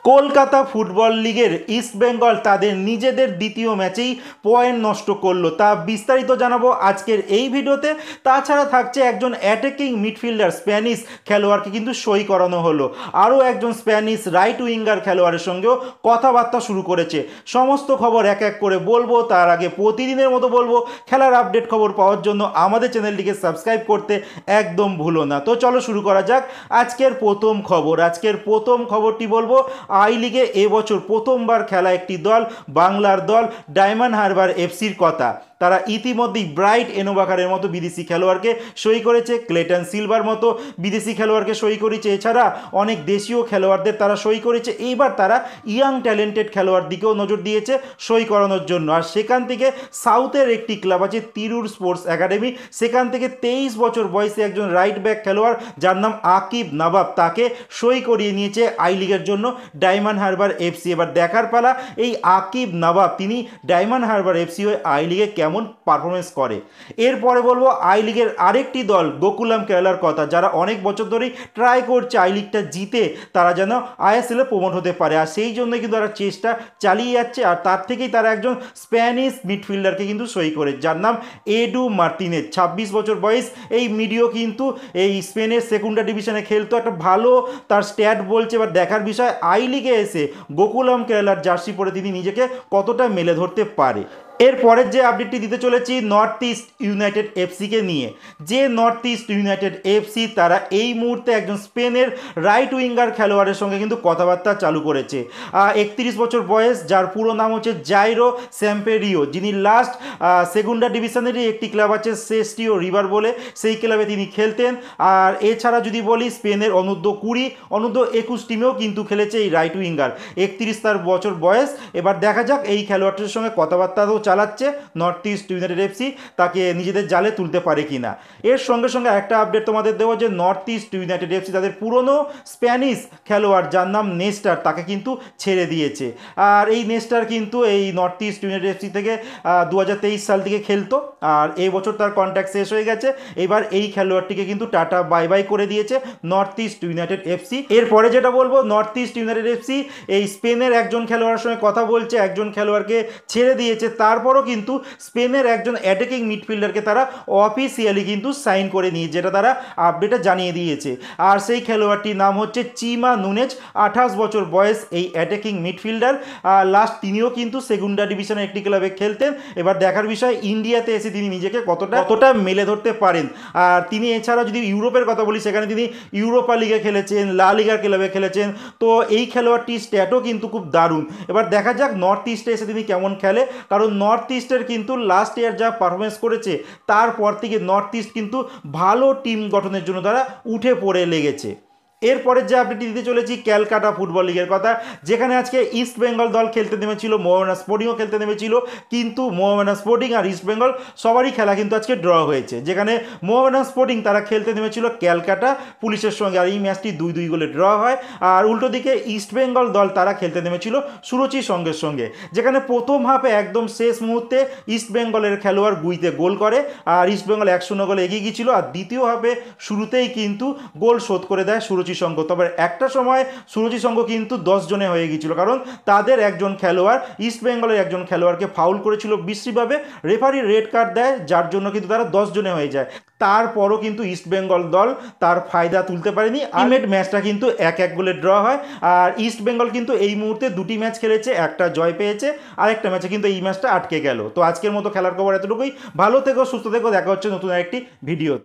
Kolkata football লিগের ইস্টবেঙ্গল তাদের নিজেদের দ্বিতীয় ম্যাচেই পয়েন্ট নষ্ট করলো, তা বিস্তারিত জানাবো আজকের এই ভিডিওতে। তাছাড়া থাকছে একজন অ্যাটাকিং মিডফিল্ডার স্প্যানিশ খেলোয়াড়কে কিন্তু সই করানো হলো, আরও একজন স্প্যানিশ রাইট উইঙ্গার খেলোয়াড়ের সঙ্গেও কথাবার্তা শুরু করেছে। সমস্ত খবর এক এক করে বলবো, তার আগে প্রতিদিনের মতো বলবো খেলার আপডেট খবর পাওয়ার জন্য আমাদের চ্যানেলটিকে সাবস্ক্রাইব করতে একদম ভুলো না। তো চলো শুরু করা যাক আজকের প্রথম খবরটি বলবো আই লিগে এবছর প্রথমবার খেলা একটি দল, বাংলার দল ডায়মন্ড হারবার এফসির কথা। তারা ইতিমধ্যেই ব্রাইট এনোবাকারের মতো বিদেশি খেলোয়াড়কে সই করেছে, ক্লেটন সিলভার মতো বিদেশি খেলোয়াড়কে সই করেছে, এছাড়া অনেক দেশীয় খেলোয়াড়দের তারা সই করেছে। এইবার তারা ইয়াং ট্যালেন্টেড খেলোয়াড় দিকেও নজর দিয়েছে সই করানোর জন্য। আর সেখান থেকে সাউথের একটি ক্লাব আছে তিরুর স্পোর্টস একাডেমি, সেখান থেকে 23 বছর বয়সে একজন রাইট ব্যাক খেলোয়াড় যার নাম আকিব নবাব, তাকে সই করিয়ে নিয়েছে আই লিগের জন্য ডায়মন্ড হারবার এফসি। এবার দেখার পালা এই আকিব নবাব তিনি ডায়মন্ড হারবার এফসি হয়ে আই লিগে কেমন পারফরমেন্স করে। এরপরে বলবো আই লিগের আরেকটি দল গোকুলাম কেরালার কথা, যারা অনেক বছর ধরেই ট্রাই করছে আই লিগটা জিতে তারা যেন আইএসএলে প্রমোট হতে পারে, আর সেই জন্যই কিন্তু তারা চেষ্টা চালিয়ে যাচ্ছে। আর তার থেকেই তারা একজন স্প্যানিশ মিডফিল্ডারকে কিন্তু সই করে, যার নাম এডু মার্টিনেজ, 26 বছর বয়স। এই মিডিও কিন্তু এই স্পেনের সেকেন্ডা ডিভিশনে খেলতো, একটা ভালো তার স্ট্যাট বলছে। এবার দেখার বিষয় আই লিগে এসে গোকুলাম কেরালার জার্সি পরে তিনি নিজেকে কতটা মেলে ধরতে পারে। এরপরের যে আপডেটটি দিতে চলেছি নর্থ ইস্ট ইউনাইটেড এফসিকে নিয়ে। যে নর্থ ইস্ট ইউনাইটেড এফসি তারা এই মুহূর্তে একজন স্পেনের রাইট উইঙ্গার খেলোয়াড়ের সঙ্গে কিন্তু কথাবার্তা চালু করেছে। 31 বছর বয়স, যার পুরো নাম হচ্ছে জাইরো স্যাম্পেরিও, যিনি লাস্ট সেকেন্ডা ডিভিশনেরই একটি ক্লাব আছে সেস্টিও রিভার বলে, সেই ক্লাবে তিনি খেলতেন। আর এছাড়া যদি বলি স্পেনের অনূর্ধ্ব 20, অনূর্ধ্ব 21 টিমেও কিন্তু খেলেছে এই রাইট উইঙ্গার, 31 তার বছর বয়স। এবার দেখা যাক এই খেলোয়াড়টির সঙ্গে কথাবার্তাও চালাচ্ছে নর্থ ইস্ট ইউনাইটেড এফসি, তাকে নিজেদের জালে তুলতে পারে কিনা। এর সঙ্গে সঙ্গে একটা আপডেট তোমাদের দেবো যে নর্থ ইস্ট ইউনাইটেড এফসি তাদের পুরনো স্প্যানিশ খেলোয়াড় যার নাম নেস্টার, তাকে কিন্তু ছেড়ে দিয়েছে। আর এই নেস্টার কিন্তু এই নর্থ ইস্ট ইউনাইটেড এফসি থেকে 2023 সাল থেকে খেলতো, আর এই বছর তার কন্ট্রাক্ট শেষ হয়ে গেছে। এবার এই খেলোয়াড়টিকে কিন্তু টাটা বাই বাই করে দিয়েছে নর্থ ইস্ট ইউনাইটেড এফসি। এরপরে যেটা বলবো নর্থ ইস্ট ইউনাইটেড এফসি এই স্পেনের একজন খেলোয়াড়ের সঙ্গে কথা বলছে, একজন খেলোয়াড়কে ছেড়ে দিয়েছে, তারপরও কিন্তু স্পেনের একজন অ্যাটাকিং মিডফিল্ডারকে তারা অফিসিয়ালি কিন্তু সাইন করে নিয়ে, যেটা তারা আপডেটে জানিয়ে দিয়েছে। আর সেই খেলোয়াড়টির নাম হচ্ছে চিমা নুনেজ, 28 বছর বয়স এই অ্যাটাকিং মিডফিল্ডার। লাস্ট তিনিও কিন্তু সেকেন্ডা ডিভিশনের একটি ক্লাবে খেলতেন। এবার দেখার বিষয় ইন্ডিয়াতে এসে তিনি নিজেকে কতটা মেলে ধরতে পারেন। আর তিনি এছাড়া যদি ইউরোপের কথা বলি, সেখানে তিনি ইউরোপা লিগে খেলেছেন, লা লিগার ক্লাবে খেলেছেন। তো এই খেলোয়াড়টির স্ট্যাটও কিন্তু খুব দারুণ। এবার দেখা যাক নর্থ ইস্টে এসে তিনি কেমন খেলে, কারণ নর্থ ইস্টের কিন্তু লাস্ট ইয়ার যা পারফরমেন্স করেছে তারপর থেকে নর্থ ইস্ট কিন্তু ভালো টিম গঠনের জন্য তারা উঠে পড়ে লেগেছে। এরপরে যে আপডেটটি দিতে চলেছি ক্যালকাটা ফুটবল লিগের কথা, যেখানে আজকে ইস্ট বেঙ্গল দল খেলতে নেমেছিল, মোহামেডান স্পোর্টিংও খেলতে নেমেছিল, কিন্তু মোহামেডান স্পোর্টিং আর ইস্ট বেঙ্গল সবারই খেলা কিন্তু আজকে ড্র হয়েছে। যেখানে মোহামেডান স্পোর্টিং তারা খেলতে নেমেছিল ক্যালকাটা পুলিশের সঙ্গে, আর এই ম্যাচটি 2-2 গোলে ড্র হয়। আর উল্টো দিকে ইস্ট বেঙ্গল দল তারা খেলতে নেমেছিল সুরুচি সঙ্গের সঙ্গে, যেখানে প্রথম হাফে একদম শেষ মুহূর্তে ইস্ট বেঙ্গলের খেলোয়াড় গুইতে গোল করে, আর ইস্ট বেঙ্গল 1-0 গোলে এগিয়ে গিয়েছিল। আর দ্বিতীয় হাফে শুরুতেই কিন্তু গোল শোধ করে দেয় সুরুচি সংঘ। তবে একটা সময় সুরুচি সংঘ কিন্তু 10 জনে হয়ে গিয়েছিল, কারণ তাদের একজন খেলোয়াড় ইস্ট বেঙ্গলের একজন খেলোয়াড়কে ফাউল করেছিল বিশ্রীভাবে, রেফারি রেড কার্ড দেয়, যার জন্য কিন্তু তারা 10 জনে হয়ে যায়। তারপরও কিন্তু ইস্ট বেঙ্গল দল তার ফায়দা তুলতে পারেনি, আলটিমেট ম্যাচটা কিন্তু 1-1 গোলে ড্র হয়। আর ইস্ট বেঙ্গল কিন্তু এই মুহূর্তে 2টি ম্যাচ খেলেছে, একটা জয় পেয়েছে, আরেকটা ম্যাচে কিন্তু এই ম্যাচটা আটকে গেল। তো আজকের মতো খেলার খবর এতটুকুই। ভালো থেকো, সুস্থ থেকো, দেখা হচ্ছে নতুন আরেকটি ভিডিও।